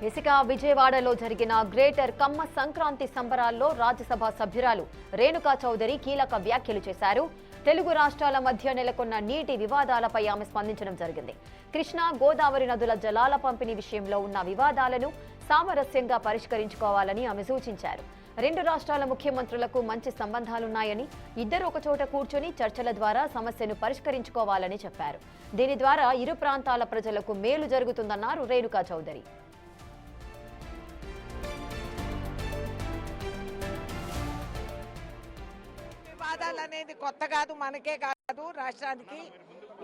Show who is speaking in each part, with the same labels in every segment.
Speaker 1: ఇసుక విజయవాడలో జరిగిన గ్రేటర్ కమ్మ సంక్రాంతి సంబరాల్లో రాజ్యసభ సభ్యురాలు రేణుకా చౌదరి కీలక వ్యాఖ్యలు చేశారు. తెలుగు రాష్ట్రాల మధ్య నెలకొన్న నీటి వివాదాలపై ఆమె స్పందించడం జరిగింది. కృష్ణా గోదావరి నదుల జలాల పంపిణీ విషయంలో ఉన్న వివాదాలను సామరస్యంగా పరిష్కరించుకోవాలని ఆమె సూచించారు. రెండు రాష్ట్రాల ముఖ్యమంత్రులకు మంచి సంబంధాలున్నాయని, ఇద్దరు ఒకచోట కూర్చొని చర్చల ద్వారా సమస్యను పరిష్కరించుకోవాలని చెప్పారు. దీని ద్వారా ఇరు ప్రాంతాల ప్రజలకు మేలు జరుగుతుందన్నారు రేణుకా చౌదరి.
Speaker 2: వివాదాలనేది కొత్త కాదు, మనకే కాదు, రాష్ట్రానికి.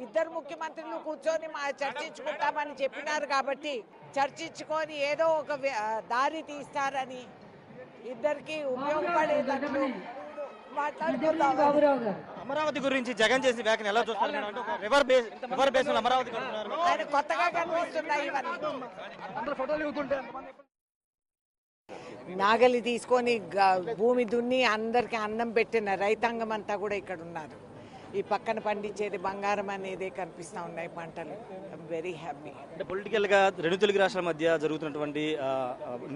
Speaker 2: ఇద్దరు ముఖ్యమంత్రులు కూర్చొని చర్చించుకుంటామని చెప్పినారు కాబట్టి చర్చించుకొని ఏదో ఒక దారి తీస్తారని, ఇద్దరికి ఉపయోగపడేటట్లు మాట్లాడుకుంటారు.
Speaker 3: అమరావతి గురించి జగన్ చేసిన వ్యాఖ్యలు ఎలా చూస్తారు? రివర్ బేస్ అమరావతి
Speaker 2: ఆయన కొత్తగా కనిపిస్తున్నాయి ఇవన్నీ. నాగలి తీసుకొని భూమి దున్ని అందరికి అన్నం పెట్టిన రైతాంగం అంతా కూడా ఇక్కడ ఉన్నారు. ఈ పక్కన పండించేది బంగారం అనేదే కనిపిస్తూ ఉన్నాయి పంటలు. I'm very happy.
Speaker 3: అంటే పొలిటికల్ గా రెండు తెలుగు రాష్ట్రాల మధ్య జరుగుతున్నటువంటి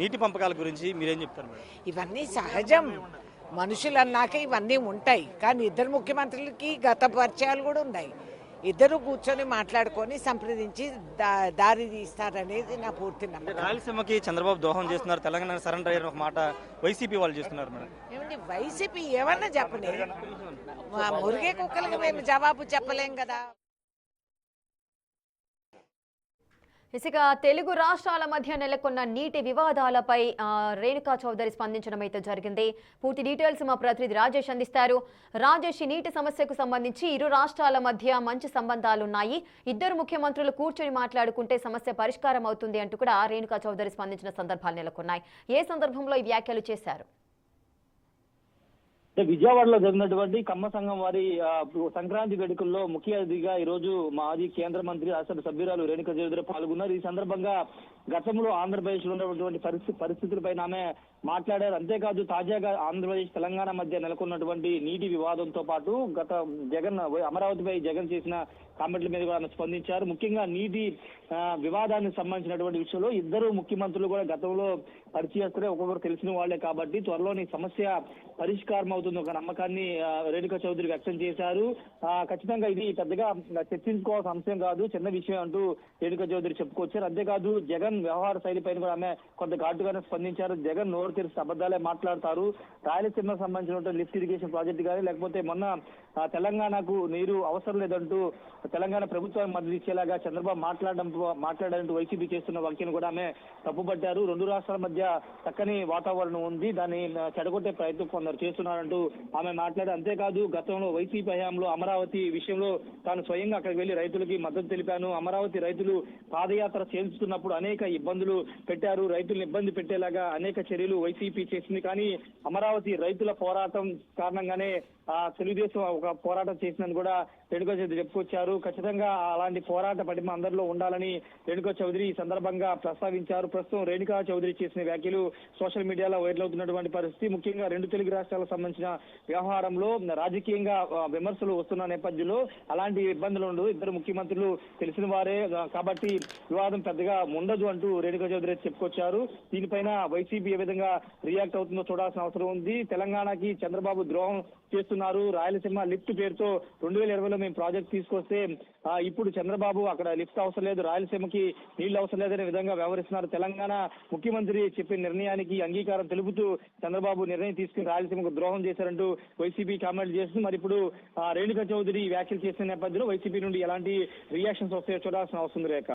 Speaker 3: నీటి పంపకాల గురించి మీరేం చెప్తారు?
Speaker 2: ఇవన్నీ సహజం, మనుషులు అన్నాక ఇవన్నీ ఉంటాయి. కానీ ఇద్దరు ముఖ్యమంత్రులకి గత పరిచయాలు కూడా ఉన్నాయి. ఇద్దరు కూర్చొని మాట్లాడుకొని సంప్రదించి దారి తీస్తారనేది నా పూర్తి నమ్మకం.
Speaker 3: రాయలసీమకి చంద్రబాబు దోహం చేస్తున్నారు, తెలంగాణ సరెండర్ అయ్యారు ఒక మాట వైసీపీ వాళ్ళు చేస్తున్నారు మేడం.
Speaker 2: ఏమండి, వైసీపీ ఏమన్నా చెప్పని, మురిగే కుక్కలకి మేము జవాబు చెప్పలేం కదా.
Speaker 1: ఇసుక తెలుగు రాష్ట్రాల మధ్య నెలకొన్న నీటి వివాదాలపై రేణుకా చౌదరి స్పందించడం అయితే జరిగింది. పూర్తి డీటెయిల్స్ మా ప్రతినిధి రాజేష్ అందిస్తారు. రాజేష్, నీటి సమస్యకు సంబంధించి ఇరు రాష్ట్రాల మధ్య మంచి సంబంధాలున్నాయి, ఇద్దరు ముఖ్యమంత్రులు కూర్చొని మాట్లాడుకుంటే సమస్య పరిష్కారం అవుతుంది అంటూ కూడా రేణుకా చౌదరి స్పందించిన సందర్భాలు నెలకొన్నాయి. ఏ సందర్భంలో ఈ వ్యాఖ్యలు చేశారు?
Speaker 3: విజయవాడలో జరిగినటువంటి కమ్మ సంఘం వారి సంక్రాంతి వేడుకల్లో ముఖ్య అతిథిగా ఈ రోజు మాజీ కేంద్ర మంత్రి రాజ్యసభ సభ్యురాలు రేణుకా చౌదరి పాల్గొన్నారు. ఈ సందర్భంగా గతంలో ఆంధ్రప్రదేశ్ లో ఉన్నటువంటి పరిస్థితులపై ఆమె మాట్లాడారు. అంతేకాదు తాజాగా ఆంధ్రప్రదేశ్ తెలంగాణ మధ్య నెలకొన్నటువంటి నీటి వివాదంతో పాటు గత జగన్ అమరావతిపై జగన్ చేసిన కామెంట్ల మీద కూడా ఆమె స్పందించారు. ముఖ్యంగా నీటి వివాదానికి సంబంధించినటువంటి విషయంలో ఇద్దరు ముఖ్యమంత్రులు కూడా గతంలో పరిచయస్తులే, ఒక్కొక్కరు తెలిసిన వాళ్లే కాబట్టి త్వరలోని సమస్య పరిష్కారం అవుతుంది ఒక నమ్మకాన్ని రేణుకా చౌదరి వ్యక్తం చేశారు. ఖచ్చితంగా ఇది పెద్దగా చర్చించుకోవాల్సిన అంశం కాదు, చిన్న విషయం అంటూ రేణుకా చౌదరి చెప్పుకొచ్చారు. అంతేకాదు జగన్ వ్యవహార శైలిపైన కూడా ఆమె కొంత ఘాటుగానే స్పందించారు. జగన్ నోరు తెరిచి అబద్ధాలే మాట్లాడతారు. రాయలసీమకు సంబంధించిన లిఫ్ట్ ఇరిగేషన్ ప్రాజెక్టు కానీ, లేకపోతే మొన్న తెలంగాణకు నీరు అవసరం లేదంటూ తెలంగాణ ప్రభుత్వానికి మద్దతు ఇచ్చేలాగా చంద్రబాబు మాట్లాడాలంటూ వైసీపీ చేస్తున్న వ్యాఖ్యను కూడా ఆమె తప్పుపట్టారు. రెండు రాష్ట్రాల మధ్య చక్కని వాతావరణం ఉంది, దాన్ని చెడగొట్టే ప్రయత్నం కొందరు చేస్తున్నారంటూ ఆమె మాట్లాడారు. అంతేకాదు గతంలో వైసీపీ హయాంలో అమరావతి విషయంలో తాను స్వయంగా అక్కడికి వెళ్లి రైతులకి మద్దతు తెలిపాను. అమరావతి రైతులు పాదయాత్ర చేస్తున్నప్పుడు అనేక ఇబ్బందులు పెట్టారు, రైతులను ఇబ్బంది పెట్టేలాగా అనేక చర్యలు వైసీపీ చేసింది. కానీ అమరావతి రైతుల పోరాటం కారణంగానే తెలుగుదేశం ఒక పోరాటం చేసిందని కూడా రేణుకా చౌదరి చెప్పుకొచ్చారు. ఖచ్చితంగా అలాంటి పోరాట పటిమ అందరిలో ఉండాలని రేణుకా చౌదరి ఈ సందర్భంగా ప్రస్తావించారు. ప్రస్తుతం రేణుకా చౌదరి చేసిన వ్యాఖ్యలు సోషల్ మీడియాలో వైరల్ అవుతున్నటువంటి పరిస్థితి. ముఖ్యంగా రెండు తెలుగు రాష్ట్రాలకు సంబంధించిన వ్యవహారంలో రాజకీయంగా విమర్శలు వస్తున్న నేపథ్యంలో అలాంటి ఇబ్బందులు ఉండవు, ఇద్దరు ముఖ్యమంత్రులు తెలిసిన వారే కాబట్టి వివాదం పెద్దగా ఉండదు అంటూ రేణుకా చౌదరి చెప్పుకొచ్చారు. దీనిపైన వైసీపీ ఏ విధంగా రియాక్ట్ అవుతుందో చూడాల్సిన అవసరం ఉంది. తెలంగాణకి చంద్రబాబు ద్రోహం చేస్తున్నారు, రాయలసీమ లిఫ్ట్ పేరుతో 2020లో మేము ప్రాజెక్ట్ తీసుకొస్తే ఇప్పుడు చంద్రబాబు అక్కడ లిఫ్ట్ అవసరం లేదు, రాయలసీమకి నీళ్లు అవసరం లేదనే విధంగా వ్యవహరిస్తున్నారు. తెలంగాణ ముఖ్యమంత్రి చెప్పిన నిర్ణయానికి అంగీకారం తెలుపుతూ చంద్రబాబు నిర్ణయం తీసుకుని రాయలసీమకు ద్రోహం చేశారంటూ వైసీపీ కామెంట్లు చేస్తుంది. మరి ఇప్పుడు రేణుకా చౌదరి వ్యాఖ్యలు చేసిన నేపథ్యంలో వైసీపీ నుండి ఎలాంటి రియాక్షన్స్ వస్తాయో చూడాల్సిన అవసరం రేఖ.